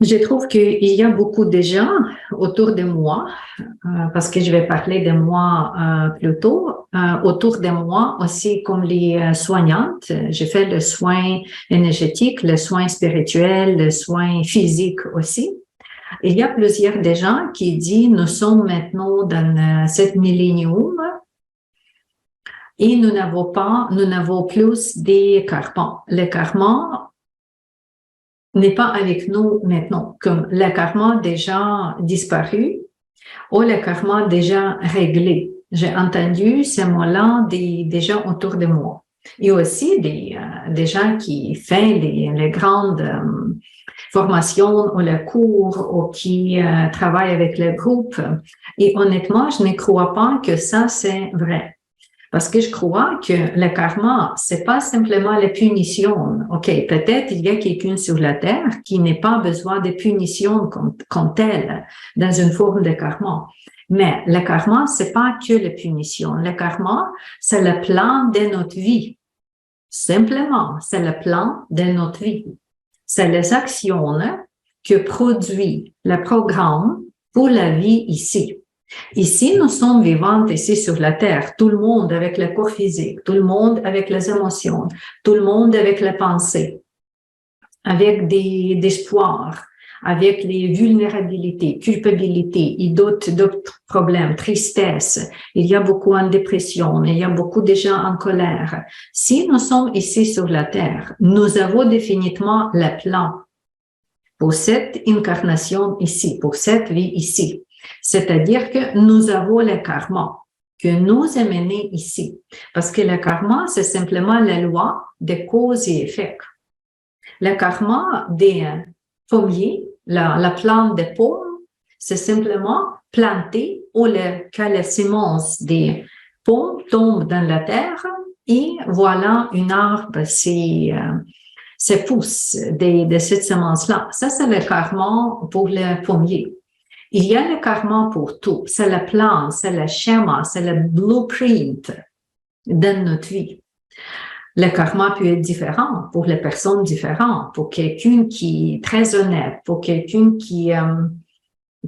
Je trouve qu'il y a beaucoup de gens autour de moi, parce que je vais parler de moi plus tôt, autour de moi aussi comme les soignantes. J'ai fait le soin énergétique, le soin spirituel, le soin physique aussi. Il y a plusieurs des gens qui disent nous sommes maintenant dans cette millénium et nous n'avons plus des karmas. Le karma n'est pas avec nous maintenant, comme le karma déjà disparu ou le karma déjà réglé. J'ai entendu ces mots-là des gens autour de moi. Et aussi des gens qui font les grandes formations ou les cours ou qui travaillent avec les groupes. Et honnêtement, je ne crois pas que ça, c'est vrai. Parce que je crois que le karma, c'est pas simplement la punition. OK, peut-être il y a quelqu'un sur la terre qui n'a pas besoin de punition comme telle dans une forme de karma. Mais le karma, c'est pas que la punition. Le karma, c'est le plan de notre vie. Simplement, c'est le plan de notre vie. C'est les actions que produit le programme pour la vie ici. Ici, nous sommes vivantes ici sur la terre, tout le monde avec le corps physique, tout le monde avec les émotions, tout le monde avec les pensées, avec des espoirs, avec les vulnérabilités, culpabilités et d'autres problèmes, tristesse. Il y a beaucoup en dépression, il y a beaucoup de gens en colère. Si nous sommes ici sur la terre, nous avons définitivement le plan pour cette incarnation ici, pour cette vie ici. C'est-à-dire que nous avons le karma que nous amenons ici. Parce que le karma, c'est simplement la loi de cause et effet. Le karma des pommiers, la plante des pommes, c'est simplement planter ou quand la semence des pommes tombe dans la terre et voilà un arbre, c'est pousse de cette semence-là. Ça, c'est le karma pour le pommier. Il y a le karma pour tout. C'est le plan, c'est le schéma, c'est le blueprint de notre vie. Le karma peut être différent pour les personnes différentes, pour quelqu'un qui est très honnête, pour quelqu'un qui est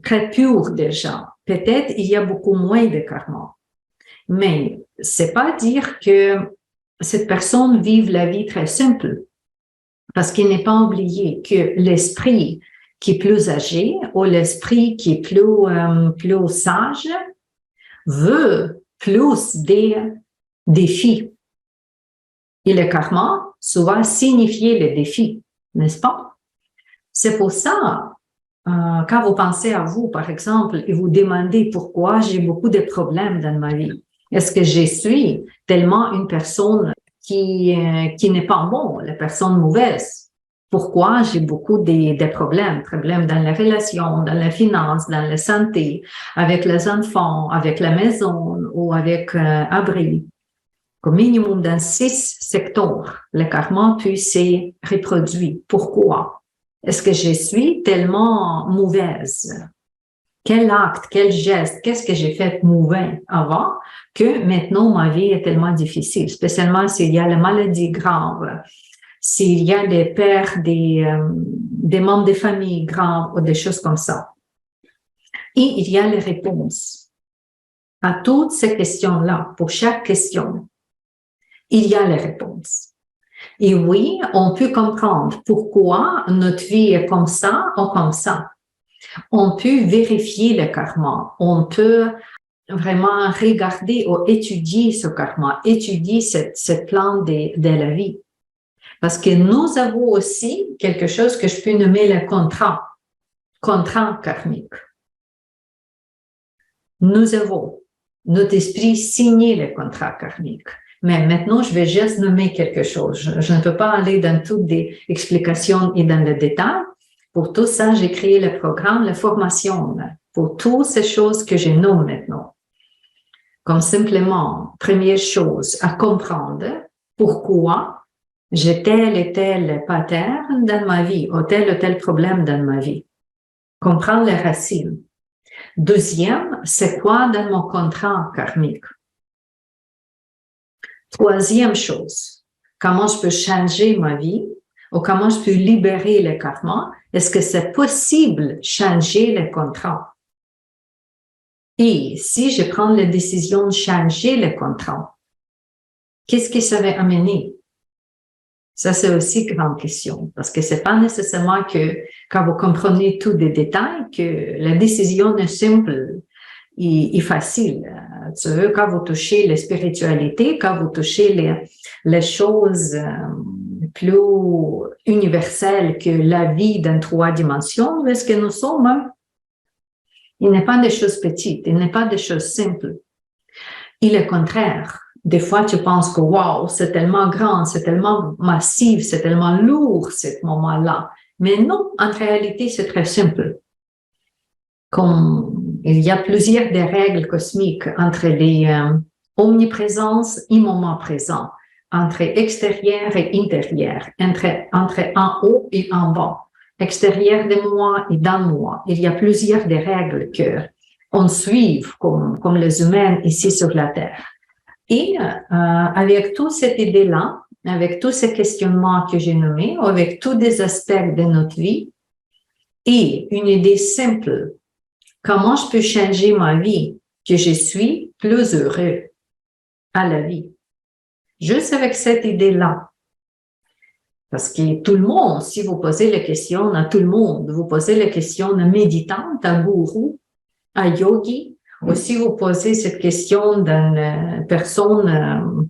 très pur déjà. Peut-être il y a beaucoup moins de karma. Mais c'est pas dire que cette personne vive la vie très simple. Parce qu'il n'est pas oublié que l'esprit qui est plus âgé ou l'esprit qui est plus sage veut plus des défis. Et le karma souvent signifie les défis, n'est-ce pas? C'est pour ça, quand vous pensez à vous, par exemple, et vous demandez pourquoi j'ai beaucoup de problèmes dans ma vie, est-ce que je suis tellement une personne qui n'est pas bon, la personne mauvaise? Pourquoi j'ai beaucoup de problèmes dans les relations, dans la finance, dans la santé, avec les enfants, avec la maison ou avec abri. Au minimum dans 6 secteurs, le karma peut se reproduire. Pourquoi? Est-ce que je suis tellement mauvaise? Quel acte, quel geste, qu'est-ce que j'ai fait mauvais avant que maintenant ma vie est tellement difficile, spécialement s'il y a la maladie grave, s'il y a des pertes des membres de famille graves ou des choses comme ça. Et il y a les réponses à toutes ces questions-là. Pour chaque question, il y a les réponses. Et oui, on peut comprendre pourquoi notre vie est comme ça ou comme ça. On peut vérifier le karma. On peut vraiment regarder ou étudier ce karma, étudier ce plan de la vie. Parce que nous avons aussi quelque chose que je peux nommer le contrat karmique. Nous avons notre esprit signé le contrat karmique. Mais maintenant, je vais juste nommer quelque chose. Je ne peux pas aller dans toutes les explications et dans le détail. Pour tout ça, j'ai créé le programme, la formation, pour toutes ces choses que je nomme maintenant. Comme simplement, première chose, à comprendre pourquoi j'ai tel et tel pattern dans ma vie, ou tel problème dans ma vie. Comprendre les racines. Deuxième, c'est quoi dans mon contrat karmique? Troisième chose, comment je peux changer ma vie ou comment je peux libérer le karma? Est-ce que c'est possible de changer le contrat? Et si je prends la décision de changer le contrat, qu'est-ce que ça va amener? Ça, c'est aussi une grande question, parce que c'est pas nécessairement que quand vous comprenez tous les détails, que la décision est simple et facile. Tu veux, quand vous touchez la spiritualité, quand vous touchez les choses plus universelles que la vie dans 3 dimensions, où est-ce que nous sommes? Hein? Il n'est pas des choses petites, il n'est pas des choses simples. Il est le contraire. Des fois, tu penses que, wow, c'est tellement grand, c'est tellement massif, c'est tellement lourd, ce moment-là. Mais non, en réalité, c'est très simple. Comme il y a plusieurs des règles cosmiques entre les omniprésence et moment présent, entre extérieur et intérieur, entre en haut et en bas, extérieur de moi et dans moi. Il y a plusieurs des règles qu'on suit comme les humains ici sur la Terre. Et avec toute cette idée-là, avec tous ces questionnements que j'ai nommés, avec tous les aspects de notre vie, et une idée simple, comment je peux changer ma vie, que je suis plus heureux à la vie. Juste avec cette idée-là. Parce que tout le monde, si vous posez la question à tout le monde, vous posez la question à méditante, à gourou, à yogi, ou si vous posez cette question d'une personne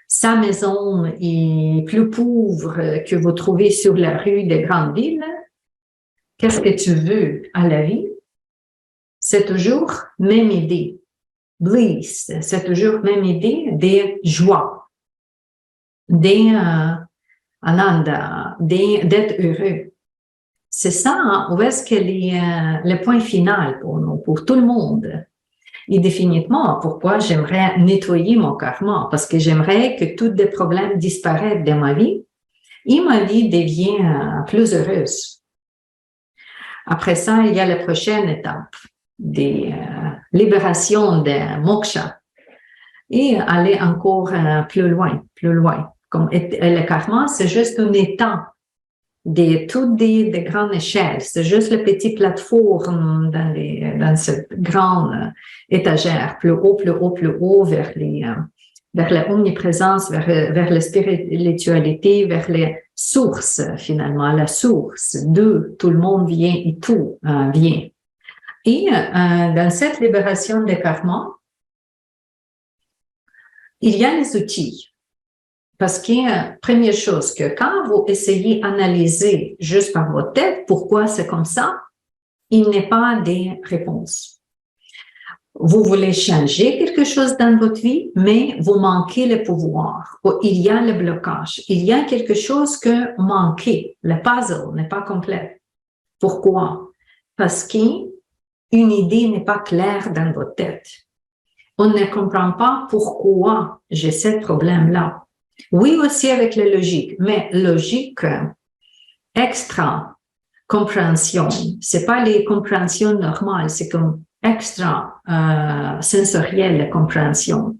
sans maison et plus pauvre que vous trouvez sur la rue des grandes villes, qu'est-ce que tu veux à la vie? C'est toujours même idée. Bliss, c'est toujours même idée des joies, des ananda, d'être heureux. C'est ça, hein, où est-ce que le point final pour nous, pour tout le monde. Et définitivement, pourquoi j'aimerais nettoyer mon karma? Parce que j'aimerais que tous les problèmes disparaissent de ma vie et ma vie devient plus heureuse. Après ça, il y a la prochaine étape des libérations de moksha et aller encore plus loin, plus loin. Comme le karma, c'est juste un état de toutes des grandes échelles. C'est juste la petite plateforme dans cette grande étagère, plus haut, plus haut, plus haut, vers la omniprésence, vers la spiritualité, vers les sources, finalement, la source d'où tout le monde vient et tout vient. Et dans cette libération des karma, il y a les outils. Parce que, première chose, que quand vous essayez d'analyser juste par votre tête pourquoi c'est comme ça, il n'y a pas de réponse. Vous voulez changer quelque chose dans votre vie, mais vous manquez le pouvoir. Il y a le blocage. Il y a quelque chose que manquez. Le puzzle n'est pas complet. Pourquoi? Parce qu'une idée n'est pas claire dans votre tête. On ne comprend pas pourquoi j'ai ce problème-là. Oui, aussi avec la logique, mais logique extra compréhension, c'est pas les compréhensions normales, c'est comme extra sensorielle compréhension.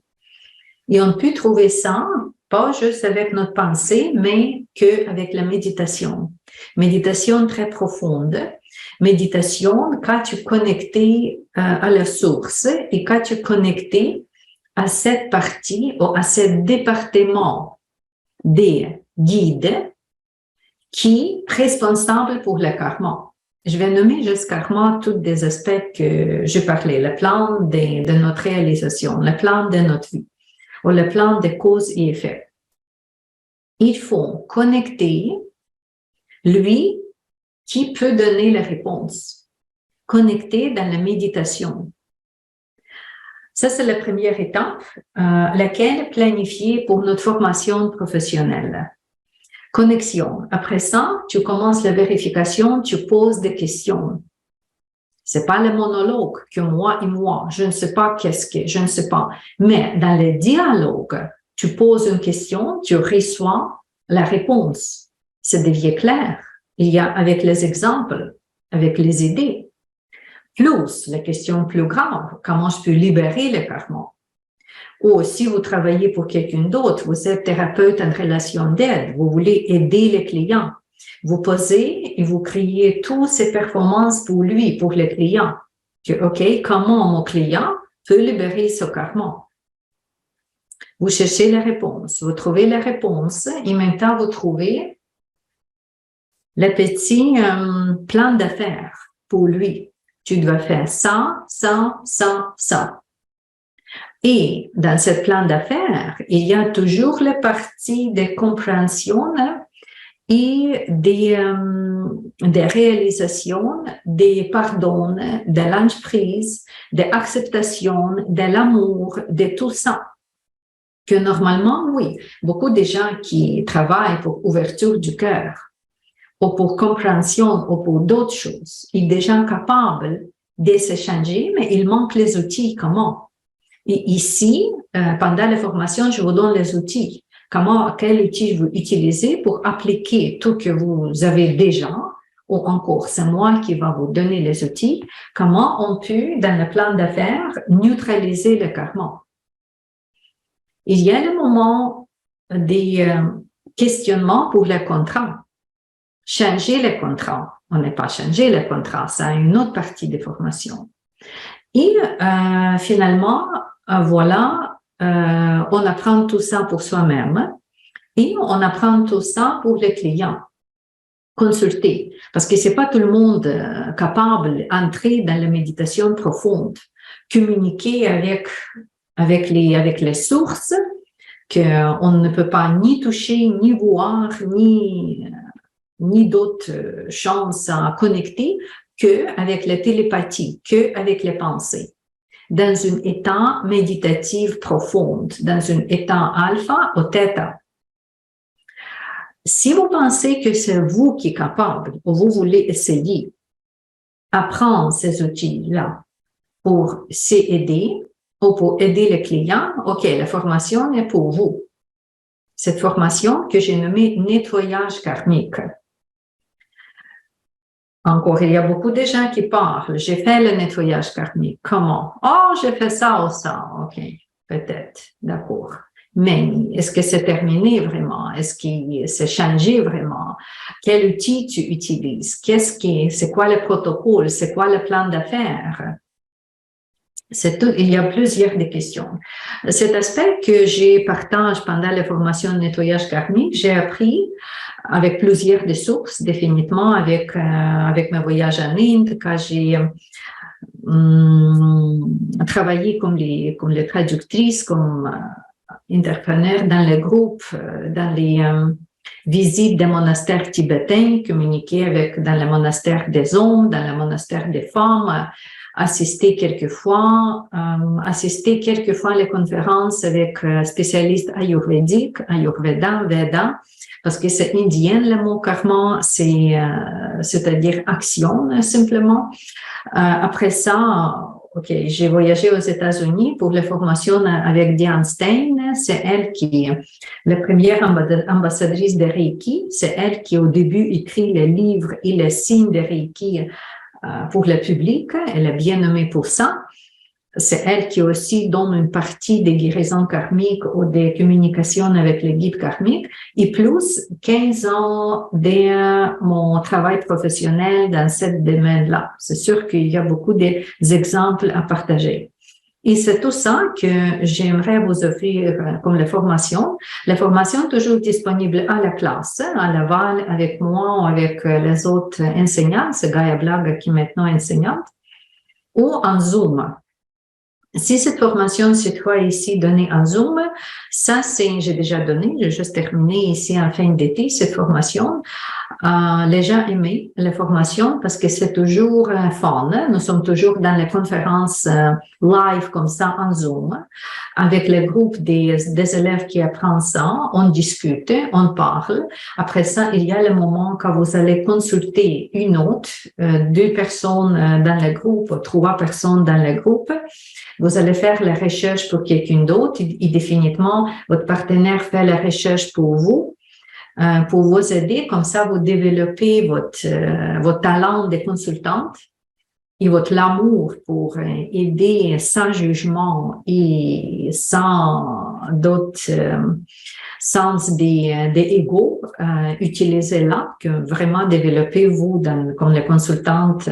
Et on peut trouver ça pas juste avec notre pensée, mais qu'avec la méditation. Méditation très profonde. Méditation quand tu es connecté à la source et quand tu es connecté à cette partie ou à ce département des guides qui est responsable pour le karma. Je vais nommer juste karma tous des aspects que j'ai parlé, le plan de notre réalisation, le plan de notre vie, ou le plan de cause et effet. Il faut connecter lui qui peut donner la réponse, connecter dans la méditation. Ça, c'est la première étape, laquelle planifier pour notre formation professionnelle. Connexion. Après ça, tu commences la vérification, tu poses des questions. C'est pas le monologue que moi et moi, je ne sais pas qu'est-ce que, je ne sais pas. Mais dans le dialogue, tu poses une question, tu reçois la réponse. Ça devient clair. Il y a avec les exemples, avec les idées. Plus, la question plus grave, comment je peux libérer le karma? Ou si vous travaillez pour quelqu'un d'autre, vous êtes thérapeute en relation d'aide, vous voulez aider les clients. Vous posez et vous créez toutes ces performances pour lui, pour le client. OK, comment mon client peut libérer ce karma? Vous cherchez la réponse, vous trouvez la réponse et maintenant vous trouvez le petit plan d'affaires pour lui. Tu dois faire ça, ça, ça, ça. Et dans ce plan d'affaires, il y a toujours la partie de compréhension et des réalisations, des pardons, de l'entreprise, de l'acceptation, de l'amour, de tout ça. Que normalement, oui, beaucoup de gens qui travaillent pour ouverture du cœur, ou pour compréhension, ou pour d'autres choses, ils sont déjà capables de s'échanger, mais il manque les outils. Comment? Et ici, pendant la formation, je vous donne les outils. Quel outil vous utilisez pour appliquer tout que vous avez déjà, ou encore, c'est moi qui va vous donner les outils. Comment on peut, dans le plan d'affaires, neutraliser le karma? Il y a le moment des questionnements pour le contrat. Changer le contrat. On n'est pas changé le contrat, c'est une autre partie des formations. Et finalement, voilà, on apprend tout ça pour soi-même et on apprend tout ça pour les clients. Consulter, parce que c'est pas tout le monde capable d'entrer dans la méditation profonde, communiquer avec les sources qu'on ne peut pas ni toucher, ni voir, ni d'autres chances à connecter qu'avec la télépathie, qu'avec les pensées. Dans un état méditatif profond, dans un état alpha ou theta. Si vous pensez que c'est vous qui êtes capable, ou vous voulez essayer, apprendre ces outils-là pour s'aider ou pour aider le client, OK, la formation est pour vous. Cette formation que j'ai nommée nettoyage karmique. Encore, il y a beaucoup de gens qui parlent. J'ai fait le nettoyage karmique. Comment? Oh, j'ai fait ça ou ça. OK, peut-être. D'accord. Mais est-ce que c'est terminé vraiment? Est-ce que c'est changé vraiment? Quel outil tu utilises? C'est quoi le protocole? C'est quoi le plan d'affaires? Il y a plusieurs des questions. Cet aspect que j'ai partagé pendant la formation de nettoyage karmique, j'ai appris avec plusieurs des sources, définitivement avec mes voyages en Inde, quand j'ai travaillé comme les traductrices, comme interpreneur dans les groupes, dans les visites des monastères tibétains, communiquer dans le monastère des hommes, dans le monastère des femmes, assister quelquefois à les conférences avec spécialistes ayurvédiques, Ayurveda, Veda, parce que c'est indien le mot karma, c'est-à-dire action simplement. Après ça, OK, j'ai voyagé aux États-Unis pour la formation avec Diane Stein. C'est elle qui est la première ambassadrice de Reiki. C'est elle qui, au début, écrit les livres et les signes de Reiki pour le public. Elle est bien nommée pour ça. C'est elle qui aussi donne une partie des guérisons karmiques ou des communications avec les guides karmiques, et plus 15 ans de mon travail professionnel dans ce domaine-là. C'est sûr qu'il y a beaucoup d'exemples à partager. Et c'est tout ça que j'aimerais vous offrir comme la formation. La formation est toujours disponible à la classe, à Laval, avec moi ou avec les autres enseignants. C'est Gaia Blaga qui est maintenant enseignante, ou en Zoom. Si cette formation se trouve ici donnée en Zoom, ça j'ai déjà donné, j'ai juste terminé ici en fin d'été cette formation. Les gens aimaient la formation parce que c'est toujours fun. Nous sommes toujours dans les conférences live comme ça en Zoom avec le groupe des élèves qui apprennent ça. On discute, on parle. Après ça, il y a le moment quand vous allez consulter une autre, 2 personnes dans le groupe, 3 personnes dans le groupe. Vous allez faire la recherche pour quelqu'un d'autre et définitivement, votre partenaire fait la recherche pour vous aider. Comme ça, vous développez votre talent de consultante et votre amour pour aider sans jugement et sans d'autres sens des égos, utilisez-la, que vraiment développez-vous comme la consultante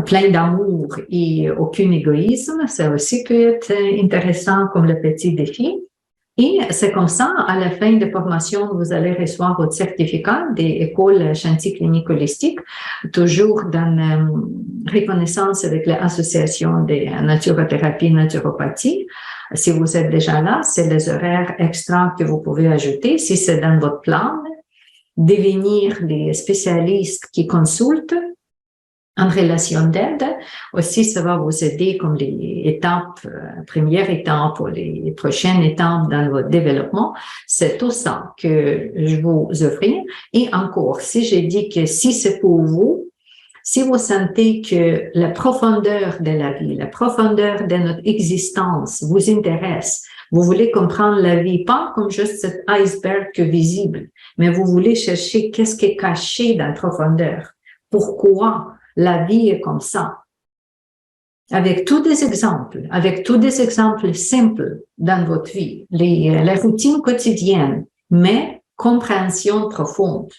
plein d'amour et aucun égoïsme. Ça aussi peut être intéressant comme le petit défi. Et c'est comme ça, à la fin de formation, vous allez recevoir votre certificat des écoles Shanti clinique holistique, toujours dans reconnaissance avec l'association des naturothérapie, naturopathie. Si vous êtes déjà là, c'est les horaires extra que vous pouvez ajouter. Si c'est dans votre plan, devenir les spécialistes qui consultent en relation d'aide. Aussi, ça va vous aider comme les étapes, première étape ou les prochaines étapes dans votre développement. C'est tout ça que je vous offre. Et encore, si j'ai dit que si c'est pour vous, si vous sentez que la profondeur de la vie, la profondeur de notre existence vous intéresse, vous voulez comprendre la vie, pas comme juste cet iceberg visible, mais vous voulez chercher qu'est-ce qui est caché dans la profondeur. Pourquoi la vie est comme ça? Avec tous des exemples simples dans votre vie, la routine quotidienne, mais compréhension profonde.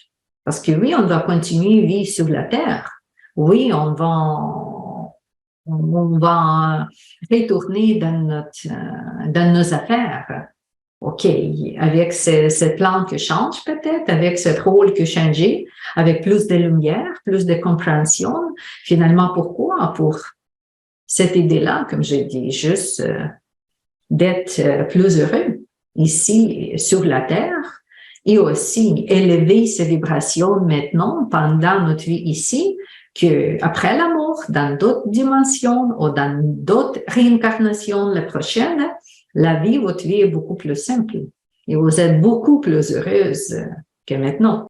Parce que oui, on va continuer à vivre sur la terre. Oui, on va retourner dans nos affaires. OK, avec ce plan que change peut-être, avec ce rôle que changé, avec plus de lumière, plus de compréhension. Finalement, pourquoi? Pour cette idée-là, comme je dis, juste d'être plus heureux ici sur la Terre et aussi élever ces vibrations maintenant pendant notre vie ici, qu'après la mort, dans d'autres dimensions ou dans d'autres réincarnations, la prochaine, la vie, votre vie est beaucoup plus simple et vous êtes beaucoup plus heureuse que maintenant.